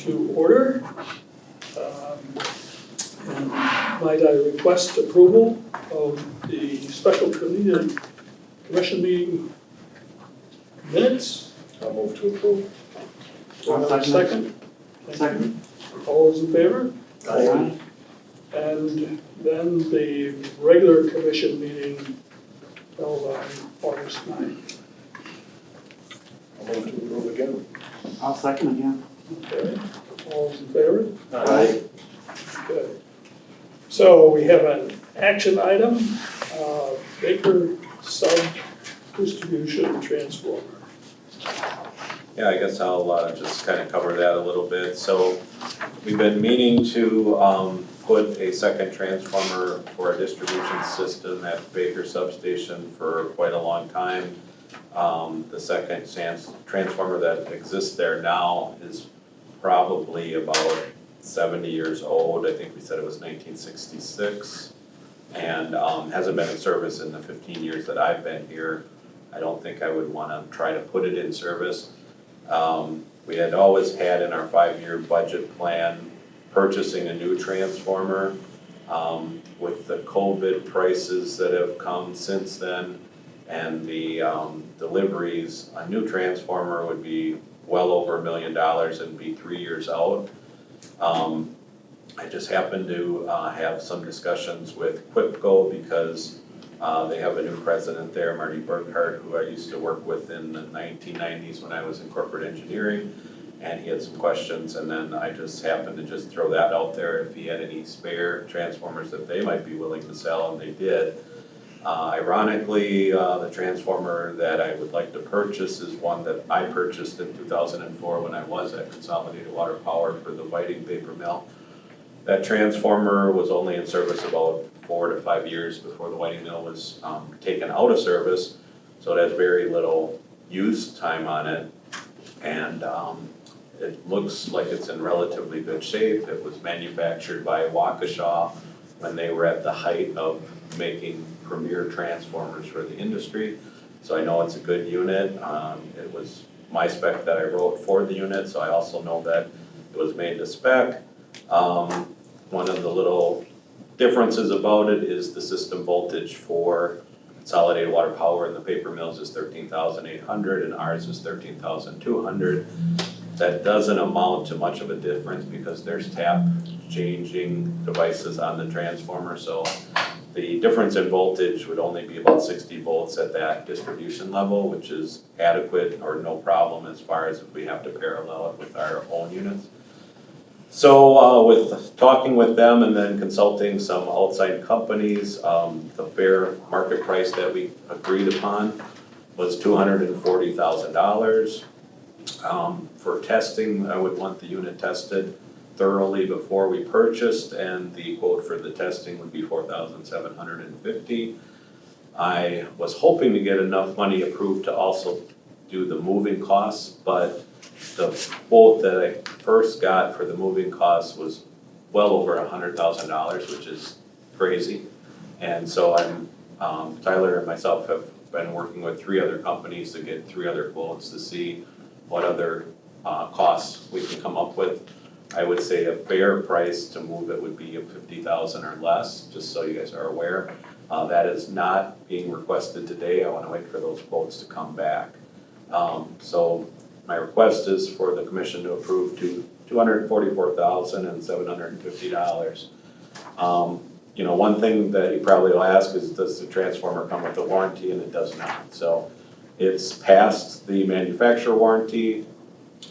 to order. And might I request approval of the special commission meeting minutes? I'll move to approve. Second? Second. All those in favor? Aye. And then the regular commission meeting held on August 9th. I'll move to approve again. I'll second again. Okay, all those in favor? Aye. Good. So we have an action item, Baker sub-distribution transformer. Yeah, I guess I'll just kind of cover that a little bit. So we've been meaning to put a second transformer for a distribution system at Baker substation for quite a long time. The second transformer that exists there now is probably about 70 years old. I think we said it was 1966. And hasn't been in service in the 15 years that I've been here. I don't think I would want to try to put it in service. We had always had in our 5-year budget plan purchasing a new transformer. With the COVID prices that have come since then and the deliveries, a new transformer would be well over $1 million and be 3 years out. I just happened to have some discussions with Quipco because they have a new president there, Marty Burkhart, who I used to work with in the 1990s when I was in corporate engineering, and he had some questions, and then I just happened to just throw that out there if he had any spare transformers that they might be willing to sell, and they did. Ironically, the transformer that I would like to purchase is one that I purchased in 2004 when I was at Consolidated Water Power for the Whiting paper mill. That transformer was only in service about 4 to 5 years before the Whiting mill was taken out of service, so it has very little use time on it. And it looks like it's in relatively good shape. It was manufactured by Waukesha when they were at the height of making premier transformers for the industry. So I know it's a good unit. It was my spec that I wrote for the unit, so I also know that it was made to spec. One of the little differences about it is the system voltage for Consolidated Water Power in the paper mills is 13,800 and ours is 13,200. That doesn't amount to much of a difference because there's tap changing devices on the transformer, so the difference in voltage would only be about 60 volts at that distribution level, which is adequate or no problem as far as if we have to parallel it with our own units. So with talking with them and then consulting some outside companies, the fair market price that we agreed upon was $240,000. For testing, I would want the unit tested thoroughly before we purchased, and the quote for the testing would be $4,750. I was hoping to get enough money approved to also do the moving costs, but the quote that I first got for the moving costs was well over $100,000, which is crazy. And so Tyler and myself have been working with 3 other companies to get 3 other quotes to see what other costs we can come up with. I would say a fair price to move it would be $50,000 or less, just so you guys are aware. That is not being requested today. I want to wait for those quotes to come back. So my request is for the commission to approve $244,750. You know, one thing that you probably will ask is, does the transformer come with a warranty? And it does not. So it's past the manufacturer warranty,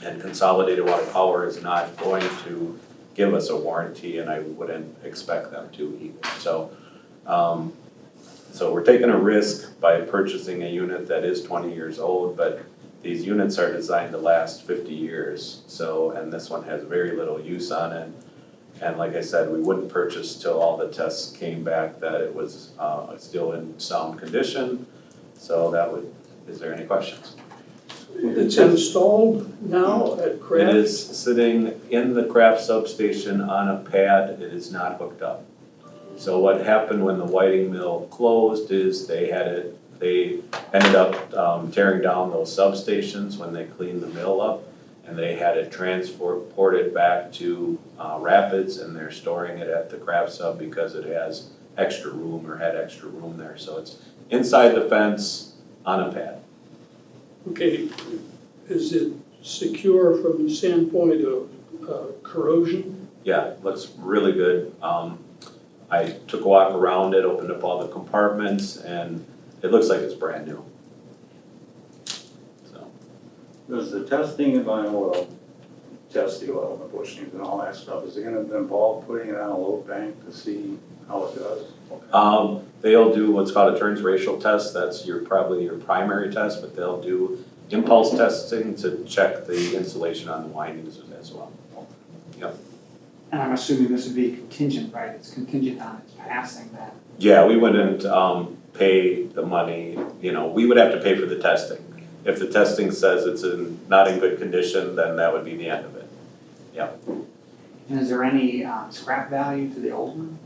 and Consolidated Water Power is not going to give us a warranty, and I wouldn't expect them to either. So, so we're taking a risk by purchasing a unit that is 20 years old, but these units are designed to last 50 years. So, and this one has very little use on it. And like I said, we wouldn't purchase till all the tests came back that it was still in sound condition. So that would, is there any questions? It's installed now at Craft? It is sitting in the Craft substation on a pad. It is not hooked up. So what happened when the Whiting mill closed is they ended up tearing down those substations when they cleaned the mill up, and they had it transported back to Rapids, and they're storing it at the craft sub because it has extra room or had extra room there. So it's inside the fence on a pad. Okay, is it secure from the standpoint of corrosion? Yeah, looks really good. I took a walk around it, opened up all the compartments, and it looks like it's brand new. So, Does the testing of oil, test the oil, the bushings and all that stuff, is it gonna involve putting it on a load bank to see how it does? they'll do what's called a turns ratio test. That's probably your primary test, but they'll do impulse testing to check the insulation on the windings as well. Yep. And I'm assuming this would be contingent, right? It's contingent on its passing that. Yeah, we wouldn't pay the money, we would have to pay for the testing. If the testing says it's not in good condition, then that would be the end of it. And is there any scrap value to the old one?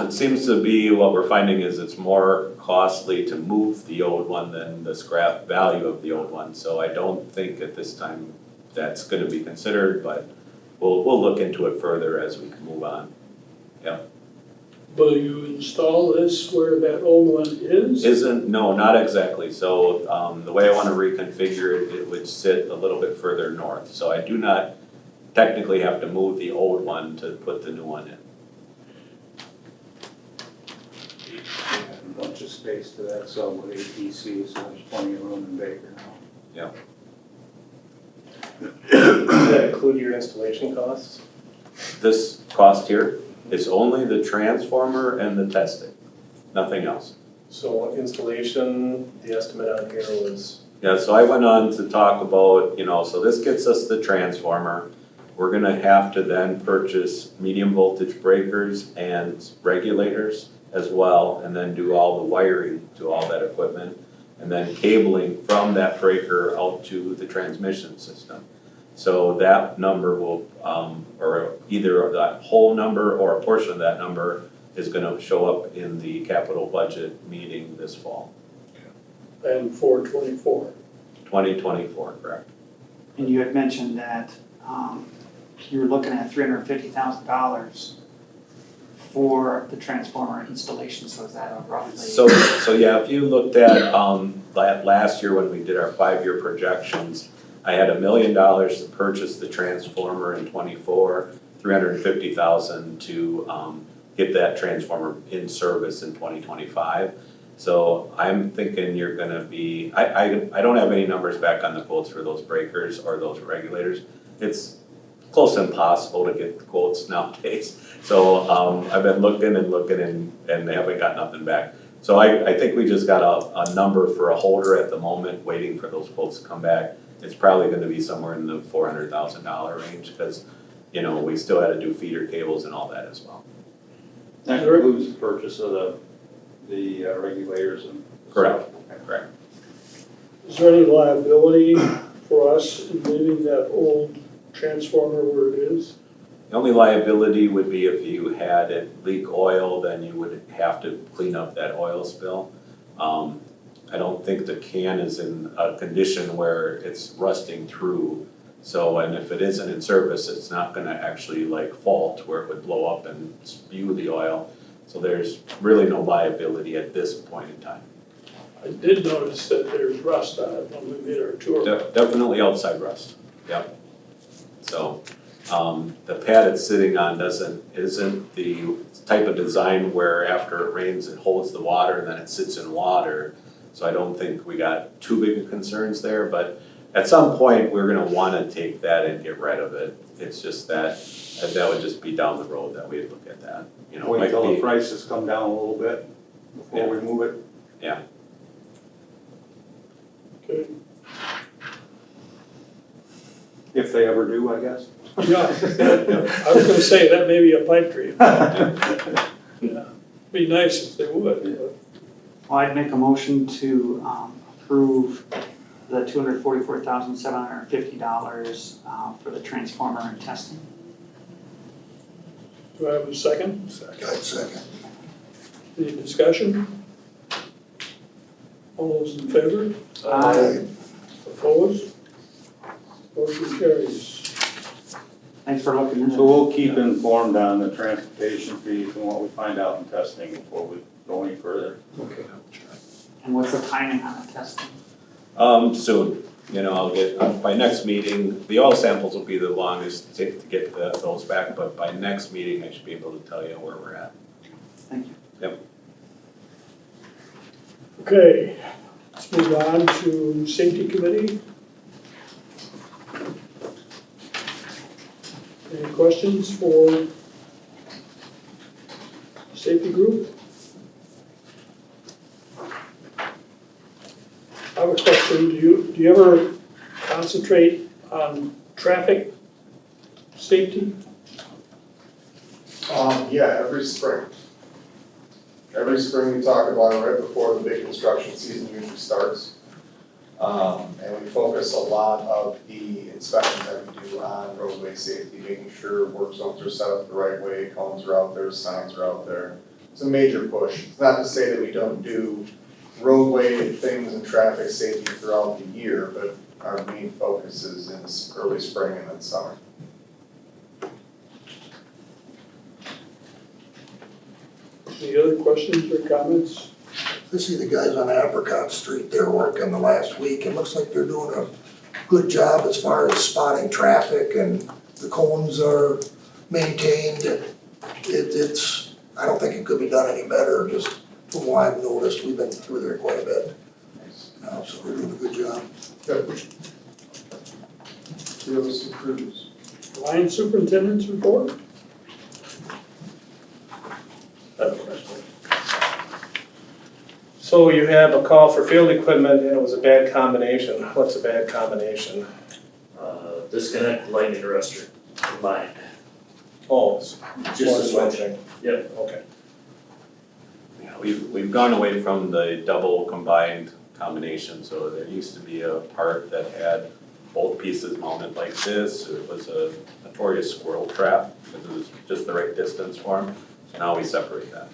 It seems to be, what we're finding is it's more costly to move the old one than the scrap value of the old one. So I don't think at this time that's gonna be considered, but we'll look into it further as we move on. Will you install this where that old one is? No, not exactly. So the way I wanna reconfigure it, it would sit a little bit further north. So I do not technically have to move the old one to put the new one in. A bunch of space to that sub with APC, so there's plenty of room in Baker now. Does that include your installation costs? This cost here is only the transformer and the testing, nothing else. So installation, the estimate on here was, Yeah, so I went on to talk about, so this gets us the transformer. We're gonna have to then purchase medium voltage breakers and regulators as well, and then do all the wiring to all that equipment, and then cabling from that breaker out to the transmission system. So that number will, or either that whole number or a portion of that number is gonna show up in the capital budget meeting this fall, And 424. 2024, correct? And you had mentioned that you were looking at $350,000 for the transformer installation, so is that a roughly? So yeah, if you looked at, last year when we did our 5-year projections, I had $1 million to purchase the transformer in '24, $350,000 to get that transformer in service in 2025. So I'm thinking you're gonna be, I don't have any numbers back on the quotes for those breakers or those regulators. It's close to impossible to get the quotes nowadays. So I've been looking and they haven't got nothing back. So I think we just got a number for a holder at the moment, waiting for those quotes to come back. It's probably gonna be somewhere in the $400,000 range, because, we still had to do feeder cables and all that as well. That includes the purchase of the regulators and. Correct, correct. Is there any liability for us in leaving that old transformer where it is? The only liability would be if you had it leak oil, then you would have to clean up that oil spill. I don't think the can is in a condition where it's rusting through. So, and if it isn't in service, it's not gonna actually fault where it would blow up and spew the oil. So there's really no liability at this point in time. I did notice that there's rust on it when we made our tour. Definitely outside rust, yep. So, the pad it's sitting on isn't the type of design where after it rains, it holds the water and then it sits in water. So I don't think we got too big of concerns there, but at some point, we're gonna wanna take that and get rid of it. It's just that would just be down the road that we'd look at that, Wait might until the be- prices come down a little bit before we move it. Yeah, Okay. If they ever do, I guess. Yeah, I was gonna say, that may be a pipe dream. Yeah, be nice if they would, but Well, I'd make a motion to approve the $244,750 for the transformer and testing. do I have a second? second. Any discussion? All those in favor? Aye. Opposed? Motion carries. Thanks for looking into So we'll keep informed on the transportation fees and what we find out in testing before we go any further. Okay. And what's the timing on the testing? Soon, I'll get, by next meeting, the oil samples will be the longest to get those back, but by next meeting, I should be able to tell you where we're at. Thank you. Okay, let's move on to safety committee. Any questions for safety group? I have a question, do you ever concentrate on traffic safety? Yeah, every spring. Every spring we talk about it right before the big construction season usually starts. And we focus a lot of the inspections that we do on roadway safety, making sure work zones are set up the right way, cones are out there, signs are out there. It's a major push. It's not to say that we don't do roadway things and traffic safety throughout the year, but our main focus is in the early spring and then summer. Any other questions or comments? I see the guys on Apricot Street, they're working the last week, it looks like they're doing a good job as far as spotting traffic and the cones are maintained. It's, I don't think it could be done any better, just from what I've noticed, we've been through there quite a bit. So they're doing a good job. Good. Two of us in crews. Line superintendent's report? So you have a call for field equipment and it was a bad combination. What's a bad combination? Disconnect lightning arrestor combined. Oh, it's Just more a switch. switching. Yep. Okay. Yeah, we've gone away from the double combined combination, so there used to be a part that had both pieces mounted like this. It was a notorious squirrel trap, because it was just the right distance for them, so now we separate that.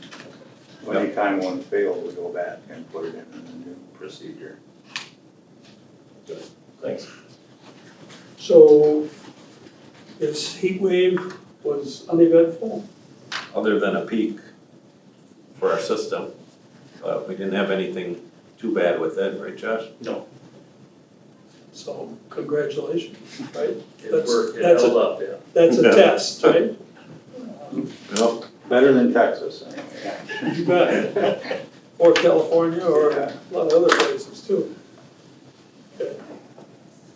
Anytime one failed, we go back and put it in a new procedure. Thanks. So this heat wave was uneventful? Other than a peak for our system, but we didn't have anything too bad with it, right, Josh? No, So congratulations, right? it That's- worked, it that's held a- up, yeah. That's a Yeah. test, right? Nope. Better than Texas, anyway. You bet. Or California, or a lot of other places too. Okay.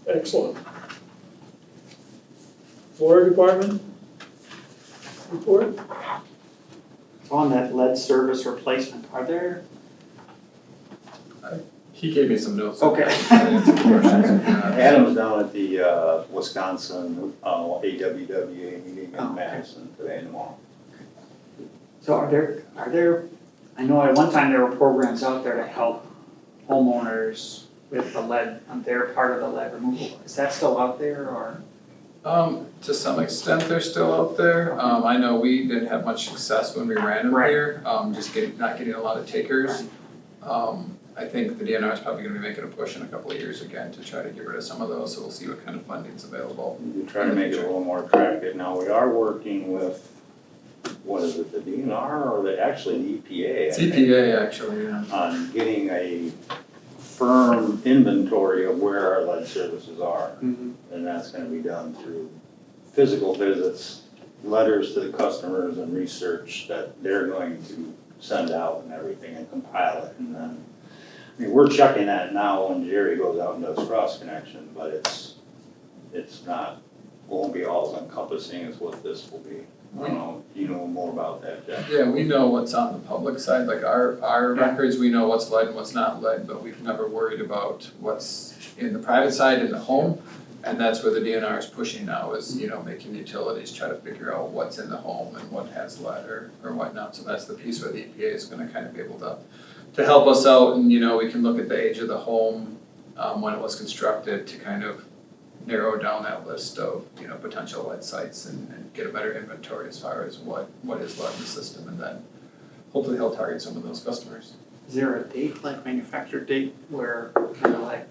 Excellent. Water department? Report? On that lead service replacement, are there? He gave me some notes. Okay. Adam's down at the Wisconsin AWWA meeting Oh, in okay. Madison today and tomorrow. So are there, I know at one time there were programs out there to help homeowners with the lead, on their part of the lead removal. Is that still out there or? To some extent, they're still out there. I know we didn't have much success when we ran them Right. here, just not getting a lot of takers. I think the DNR is probably gonna be making a push in a couple of years again to try to get rid of some of those, so we'll see what kind of funding's available. We try to make it a little more attractive. Now, we are working with, what is it, the DNR or actually the EPA? I think, CPA actually, yeah. on getting a firm inventory of where our lead services are. And that's gonna be done through physical visits, letters to the customers and research that they're going to send out and everything and compile it. And then, I mean, we're checking that now when Jerry goes out and does cross connection, but it's not, won't be all encompassing as what this will be. I don't know, you know more about that, Jeff? Yeah, we know what's on the public side, like our records, we know what's lead and what's not lead, but we've never worried about what's in the private side, in the home. And that's where the DNR is pushing now, is, making utilities try to figure out what's in the home and what has lead or whatnot. So that's the piece where the EPA is gonna kind of be able to help us out, and, we can look at the age of the home, when it was constructed, to kind of narrow down that list of, potential lead sites and get a better inventory as far as what is lead in the system, and then hopefully help target some of those customers. Is there a date, like manufactured date, where kind of like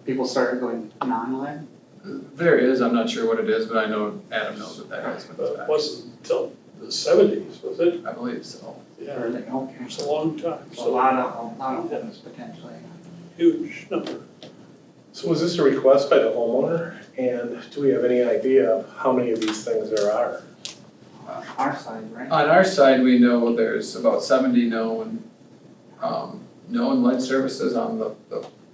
people started going non-lead? There is, I'm not sure what it is, but I know Adam knows what that is. But it wasn't until the seventies, was it? I believe so. Yeah, Early, okay. it's a long time, A so lot of homes potentially. huge number. So was this a request by the homeowner, and do we have any idea of how many of these things there are? Our side, right? On our side, we know there's about 70 known lead services on the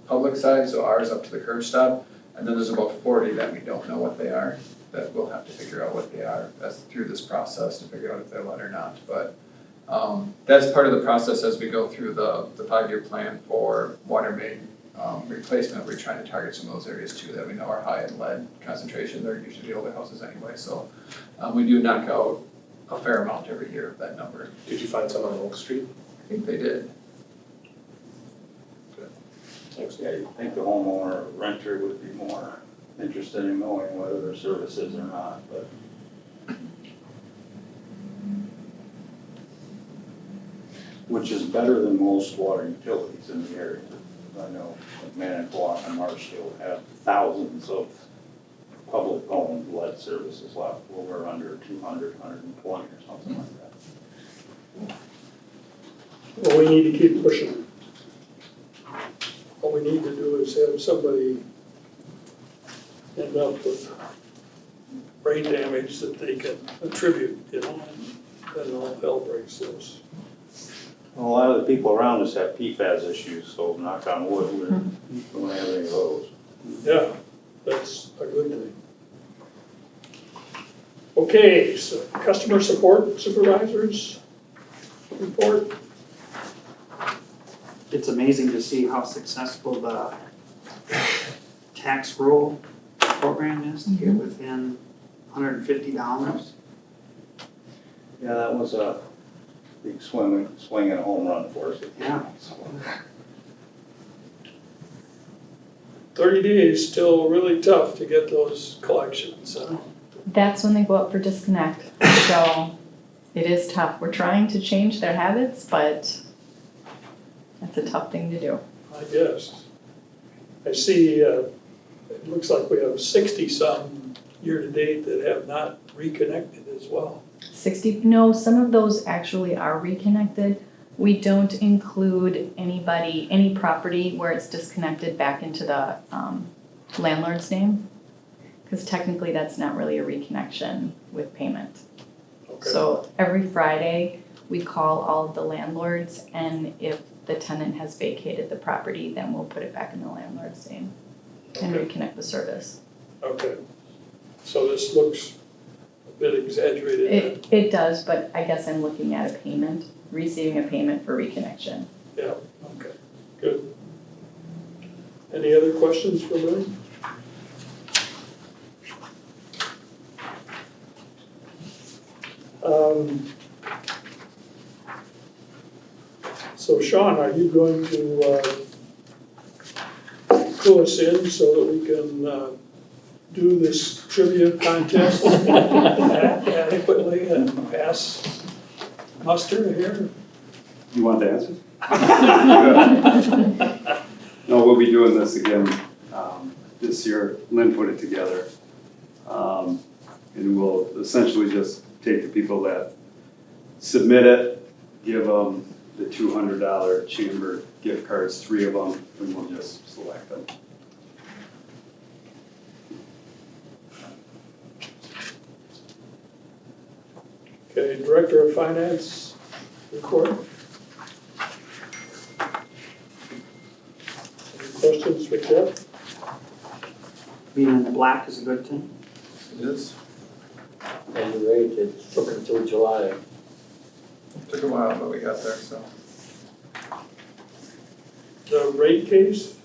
public side, so ours up to the curb stop. And then there's about 40 that we don't know what they are, that we'll have to figure out what they are through this process to figure out if they're lead or not. But that's part of the process as we go through the 5-year plan for water main replacement. We're trying to target some of those areas too that we know are high in lead concentration. They're usually the older houses anyway, so we do knock out a fair amount every year of that number. Did you find some on Oak Street? I think they did. Thanks. Yeah, you think the homeowner or renter would be more interested in knowing whether their service is or not, but. Which is better than most water utilities in the area. I know like Manitowoc and Marshfield have thousands of public owned lead services left, where we're under 200, 120 or something like that. Well, we need to keep pushing. All we need to do is have somebody end up with brain damage that they can attribute, and then all hell breaks loose. Well, a lot of the people around us have PFAS issues, so knock on wood, we don't have any of those. Yeah, that's a good thing. Okay, so customer support supervisors report. It's amazing to see how successful the tax roll program is to get within $150. Yeah, that was a big swing and a home run for us. Yeah. 30 days, still really tough to get those collections, huh? That's when they go up for disconnect, so it is tough. We're trying to change their habits, but that's a tough thing to do. I guess. I see, it looks like we have 60-some year-to-date that have not reconnected as well. 60, no, some of those actually are reconnected. We don't include any property where it's disconnected back into the landlord's name, because technically that's not really a reconnection with payment. Okay. So every Friday, we call all of the landlords, and if the tenant has vacated the property, then we'll put it back in the landlord's name and Okay. reconnect the service. Okay. So this looks a bit exaggerated. It does, but I guess I'm looking at a payment, receiving a payment for reconnection. Yeah, okay, good. Any other questions for me? So Sean, are you going to clue us in so that we can do this trivia contest adequately and pass muster here? You want the answers? No, we'll be doing this again this year. Lynn put it together. And we'll essentially just take the people that submit it, give them the $200 chamber gift cards, 3 of them, and we'll just select them. Okay, Director of Finance, report. Any questions for Jeff? Being in the black is a good thing. It is. And the rate, it took until July. Took a while, but we got there, so. The rate case,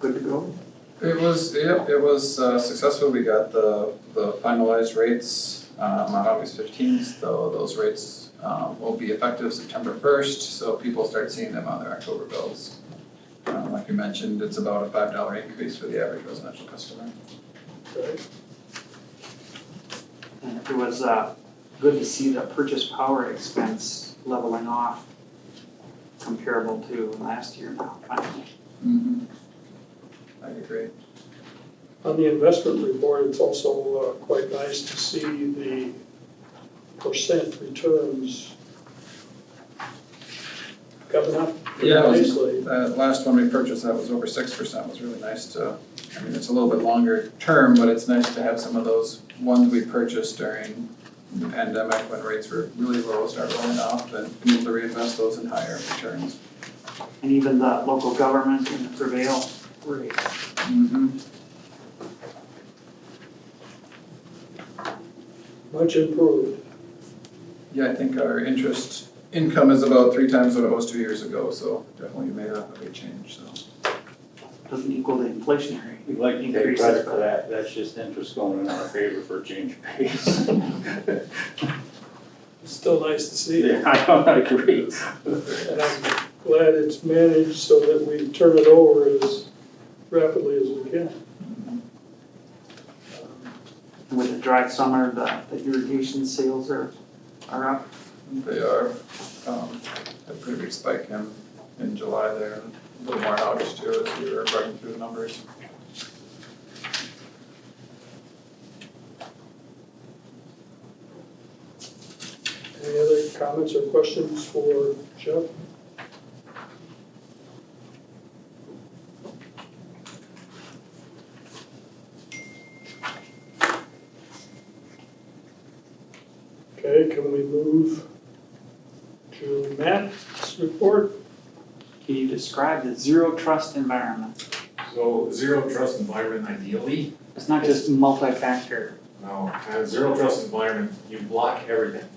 Good to go. It was successful. We got the finalized rates on August 15th, though those rates will be effective September 1st, so people start seeing them on their October bills. Like you mentioned, it's about a $5 increase for the average residential customer. okay, And it was good to see the purchase power expense leveling off comparable to last year now, finally. I agree. On the investment report, it's also quite nice to see the percent returns coming up pretty Yeah, it was- nicely. That last one we purchased, that was over 6%, was really nice to, I mean, it's a little bit longer term, but it's nice to have some of those ones we purchased during the pandemic when rates were really low, start rolling off, and be able to reinvest those in higher returns. And even the local government and the Prevail rate. Much improved. Yeah, I think our interest income is about 3 times what it was 2 years ago, so definitely made a big change, so. Doesn't equal the inflationary. We'd like to take increases, credit for but- that, that's just interest going in our favor for a change of pace. It's still nice to see. Yeah, I agree. And I'm glad it's managed so that we turn it over as rapidly as we can. And with the dry summer, the irrigation sales are up. They are, had a pretty big spike in July there, and a little more in August too, as we were running through the numbers. Any other comments or questions for Jeff? Okay, can we move to Matt's report? Can you describe the zero trust environment? So zero trust environment ideally, It's not just multi-factor. no, a zero trust environment, you block everything.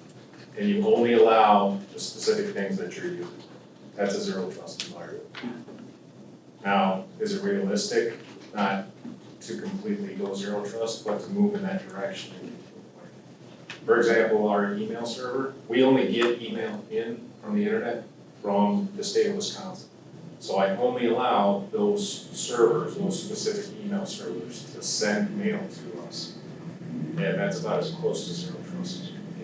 And you only allow the specific things that you're using. That's a zero trust environment. Now, is it realistic? Not to completely go zero trust, but to move in that direction. For example, our email server, we only get email in from the internet from the state of Wisconsin. So I only allow those servers, those specific email servers to send mail to us. And that's about as close to zero trust as you can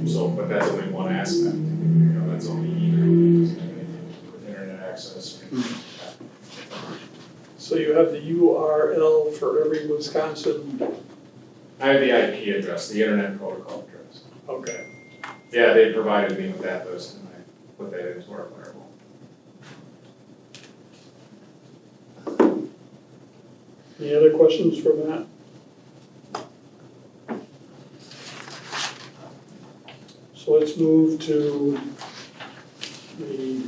get. So, but that's only one aspect, that's only email, doesn't have anything to do with internet access or anything like that. So you have the URL for every Wisconsin, I have the IP address, the internet protocol address. okay. Yeah, they provided me with that list and I put that into our firewall. Any other questions for Matt? So let's move to the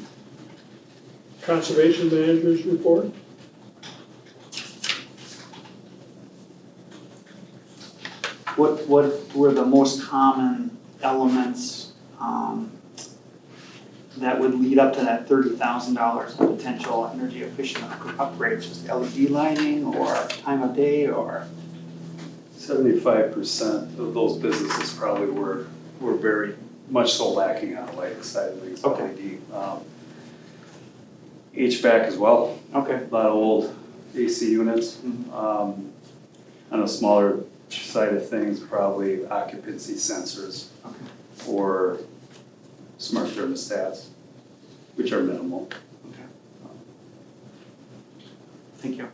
Conservation Manager's report. What were the most common elements that would lead up to that $30,000 in potential energy efficient upgrades? Just LED lighting or time of day or? 75% of those businesses probably were very much so lacking on the lighting side of things, Okay. LED. HVAC as well, Okay. a lot of old AC units. On a smaller side of things, probably occupancy sensors or smart thermostats, which are minimal. Thank you.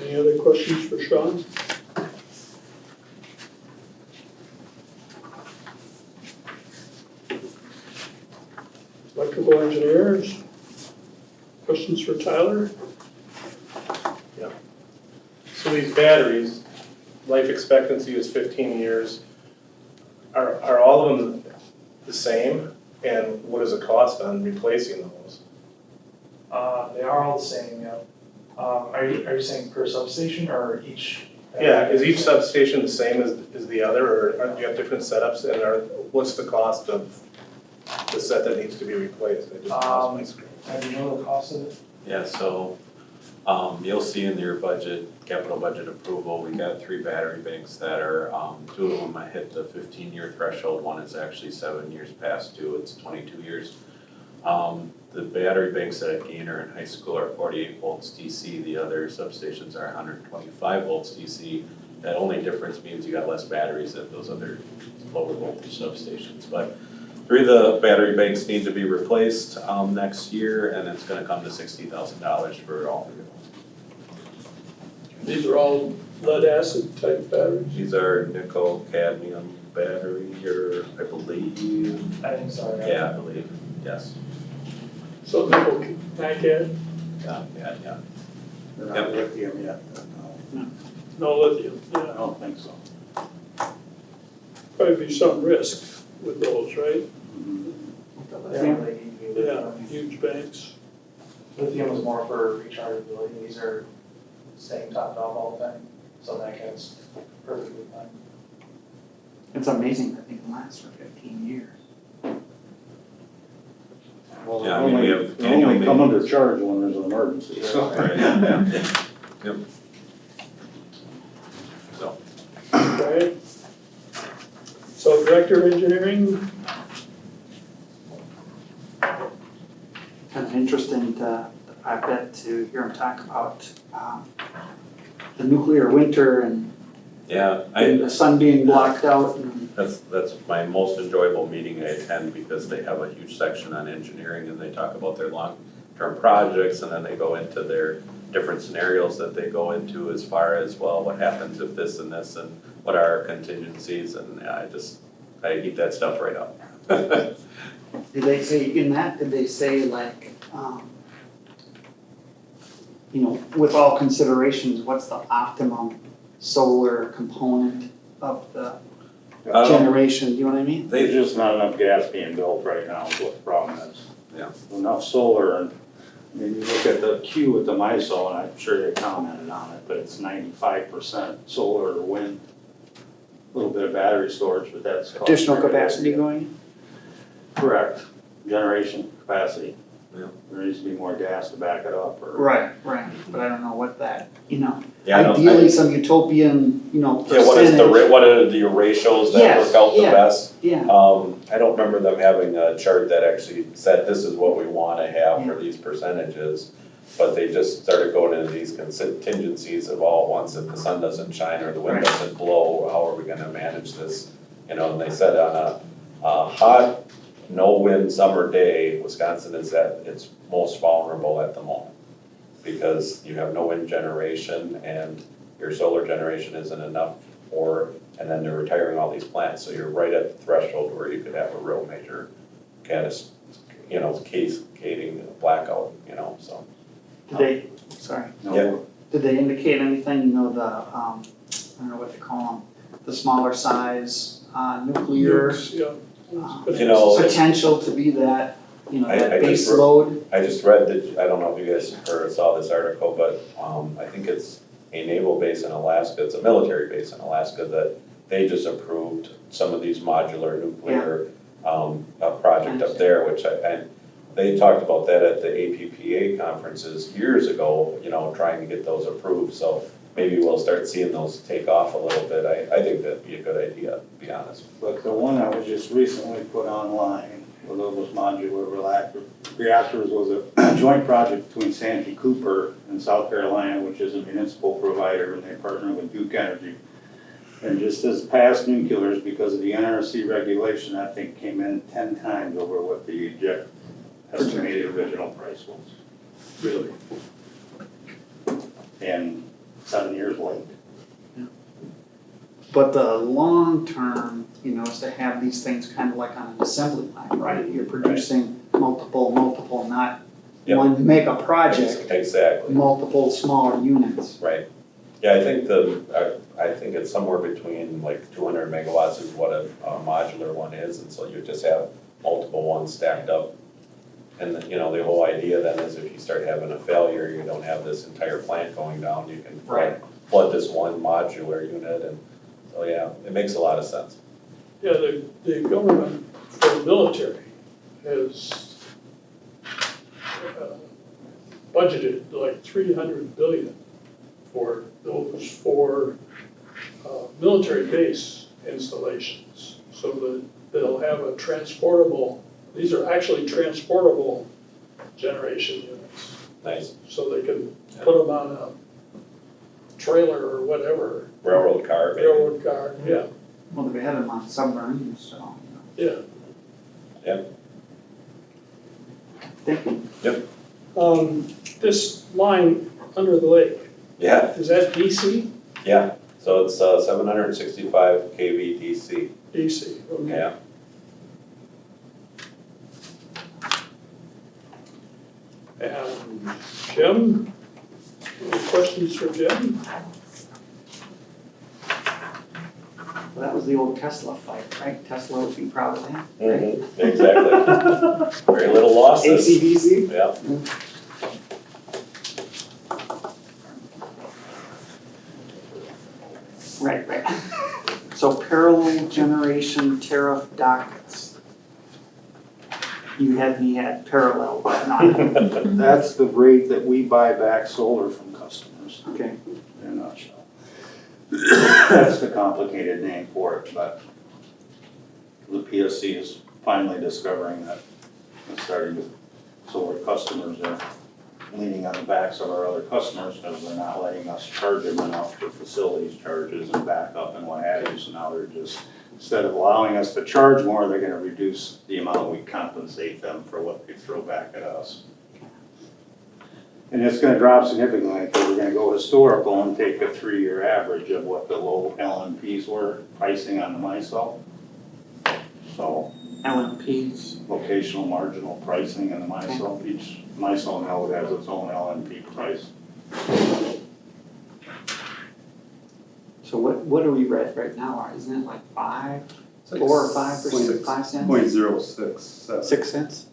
Any other questions for Sean? Electrical engineers? Questions for Tyler? So these batteries, life expectancy is 15 years. Are all of them the same? And what is the cost on replacing those? They are all the same, yeah. Are you saying per substation or each? Yeah, is each substation the same as the other, or do you have different setups, and what's the cost of the set that needs to be replaced? I just lost my screen. Do you know the cost of it? Yeah, so, you'll see in your budget, capital budget approval, we got 3 battery banks that are, 2 of them I hit the 15-year threshold, one is actually 7 years past due, it's 22 years. The battery banks at Gainer in high school are 48 volts DC, the other substations are 125 volts DC. That only difference means you got less batteries at those other lower voltage substations, but 3 of the battery banks need to be replaced, next year, and it's gonna come to $60,000 for all 3 of them. These are all lead acid type batteries. These are nickel cadmium battery, or I believe, I think so, yeah, I believe, yes, So nickel, NiCad, yeah. They're not lithium yet, no, no lithium, I yeah. don't think so. Probably be some risk with those, right? Yeah, Yeah, huge banks. lithium is more for rechargeability, these are staying topped off all the time, so that gets perfectly fine. It's amazing that they can last for 15 years. Well, Yeah, I mean, we have they annual only come meetings. under charge when there's an emergency, so. Right, yeah, yep. So, Okay. So director of engineering, Kind of interesting to, I bet, to hear him talk about the nuclear winter and yeah, the sun being blocked out and. that's my most enjoyable meeting I attend, because they have a huge section on engineering, and they talk about their long-term projects, and then they go into their different scenarios that they go into as far as, well, what happens if this and this, and what are our contingencies, and I eat that stuff right up. Did they say, in that, did they say like, you know, with all considerations, what's the optimum solar component of the generation, you know what I mean? There's just not enough gas being built right now is what the problem is. Yeah. Enough solar, and I mean, you look at the queue at the MISO, and I'm sure they commented on it, but it's 95% solar or wind. A little bit of battery storage, but that's. cost Additional prohibitive. capacity going? Correct, generation capacity. Yeah. There needs to be more gas to back it up, or. Right, but I don't know what that, you know, Yeah, I don't- ideally some utopian, you know, Yeah, what is percentage. what are the ratios that Yes, work out the yeah. best? Yeah, I don't remember them having a chart that actually said this is what we wanna have for these percentages. But they just started going into these contingencies of all at once, if the sun doesn't shine or the wind Right. doesn't blow, how are we gonna manage this? You know, and they said on a hot, no wind summer day, Wisconsin is at its most vulnerable at the moment. Because you have no wind generation and your solar generation isn't enough and then they're retiring all these plants, so you're right at the threshold where you could have a real major cascading blackout, so. did they, sorry, No, Yeah. did they indicate anything, you know, the, I don't know what they call them, the smaller size, nuclear, nukes, yeah. You know, potential to be that, you know, I that just base wrote- load? I just read I don't know if you guys saw this article, but I think it's a naval base in Alaska, it's a military base in Alaska, that they just approved some of these modular nuclear project up there, which and they talked about that at the APPA conferences years ago, trying to get those approved, so maybe we'll start seeing those take off a little bit. I think that'd be a good idea, to be honest. But the one that was just recently put online, with those modular reactors, was a joint project between Santee Cooper and South Carolina, which is a municipal provider, and they partner with Duke Energy. And just as past nuclears, because of the NRC regulation, that thing came in 10 times over what the estimated original price was. Really? And 7 years late. But the long term, you know, is to have these things kind of like on an assembly line, right? You're producing multiple, not Yep. one mega project, Exactly, multiple smaller units. right. Yeah, I think I think it's somewhere between like 200 megawatts is what a modular one is, and so you just have multiple ones stacked up. And the whole idea then is if you start having a failure, you don't have this entire plant going down, you can flood this one modular unit, and so yeah, it makes a lot of sense. Yeah, the government for the military has budgeted like 300 billion for those 4 military base installations. So that they'll have a transportable, these are actually transportable generation units. Nice. So they can put them on a trailer or whatever, Railroad car, maybe. railroad car, yeah, Well, they had them on submarines, so, you know. yeah. Thank you. This line under the lake, Yeah, is that DC? yeah, so it's 765 kV DC, DC, okay. yeah. And Jim, any questions for Jim? Well, that was the old Tesla fight, right? Tesla would be proud of that. Exactly. Very little losses. AC/DC? Yeah. Right, right. So parallel generation tariff dockets. You had me at parallel, but not, That's the rate that we buy back solar from customers, okay. in a nutshell. That's the complicated name for it, but the PSC is finally discovering that it's starting to, solar customers are leaning on the backs of our other customers because they're not letting us charge them enough for facilities charges and backup and what have you, so now they're just, instead of allowing us to charge more, they're gonna reduce the amount we compensate them for what they throw back at us. And it's gonna drop significantly, because we're gonna go historical and take a 3-year average of what the low LNPs were pricing on the MISO. So, LMPs. locational marginal pricing in the MISO, each MISO node has its own LNP price. So what are we right now? Isn't it like 5, 4 or 5%, 5 cents? 0.067. 6 cents?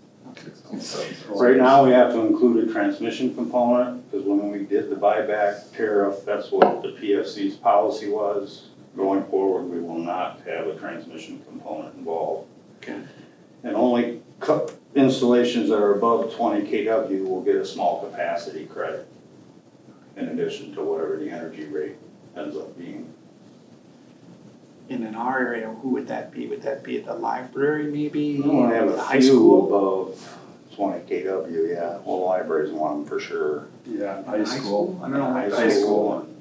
Right now, we have to include a transmission component, because when we did the buyback tariff, that's what the PSC's policy was. Going forward, we will not have a transmission component involved. Okay. And only installations that are above 20 kW will get a small capacity credit, in addition to whatever the energy rate ends up being. And in our area, who would that be? Would that be at the library maybe? We only have The a high few school? above 20 kW, yeah. Well, the library's one for sure. Yeah, high school. I don't know. High school. And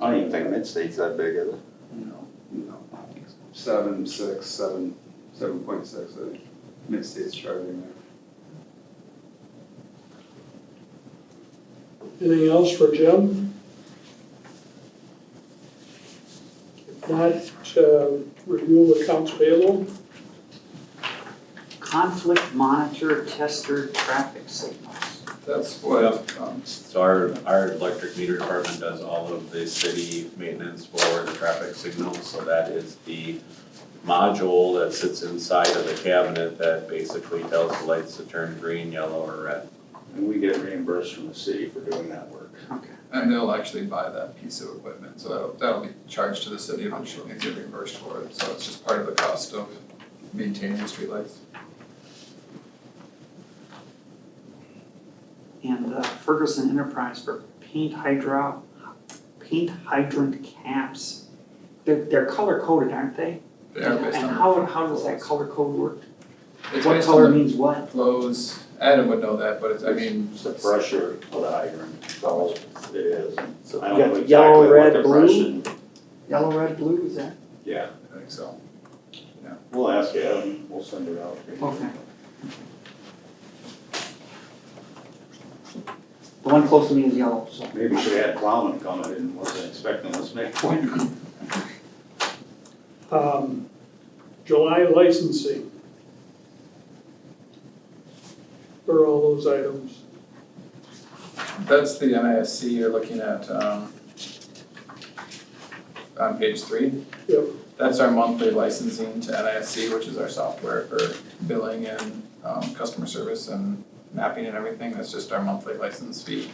I don't even think Mid-State's that big, is it? No, I don't think so. 7.6, 7.6, I think, Mid-State's charging there. Anything else for Jim? If not, review of accounts payable. Conflict monitor tester traffic signals. That's what, So our electric meter department does all of the city maintenance for the traffic signals, so that is the module that sits inside of the cabinet that basically tells the lights to turn green, yellow, or red. And we get reimbursed from the city for doing that work. Okay. and they'll actually buy that piece of equipment, so that'll be charged to the city eventually and get reimbursed for it, so it's just part of the cost of maintaining the streetlights. And Ferguson Enterprise for paint hydrant caps. They're color coded, aren't they? They are based And on how does that color code work? it's What based color on the means what? flows, Adam would know that, but it's, I mean, It's the pressure of the hydrant, that's all it is. So I don't know exactly yellow, what red, the blue? pressure- Yellow, red, blue, is that? Yeah, I think so. we'll ask Adam, we'll send it out. Okay. The one close to me is yellow, so. Maybe we should have plowman come, I didn't, wasn't expecting us to make one. July licensing. For all those items. That's the NISC you're looking at, on page 3. Yep. That's our monthly licensing to NISC, which is our software for billing and, customer service and mapping and everything, that's just our monthly license fee.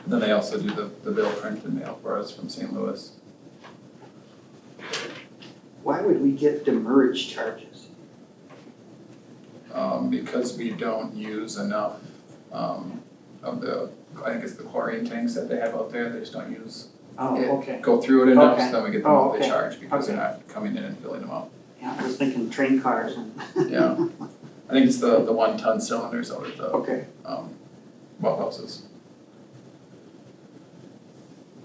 Then they also do the bill print and mail for us from St. Louis. Why would we get demurrage charges? Because we don't use enough, of the, I think it's the chlorine tanks that they have out there, they just don't use Oh, it, okay. go through it enough, Okay. so then we get the Oh, monthly okay. charge because they're Okay. not coming in and filling them up. Yeah, I was thinking train cars and. Yeah. I think it's the 1-ton cylinders out at the, Okay. well houses.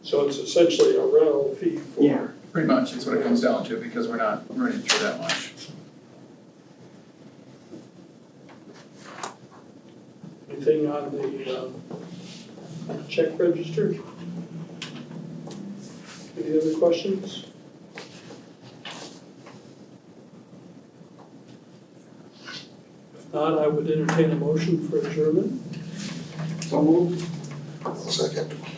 So it's essentially a rental fee for. Yeah. Pretty much, it's what it comes down to, because we're not running through that much. anything on the check register? Any other questions? If not, I would entertain a motion for adjournment. So moved. Second.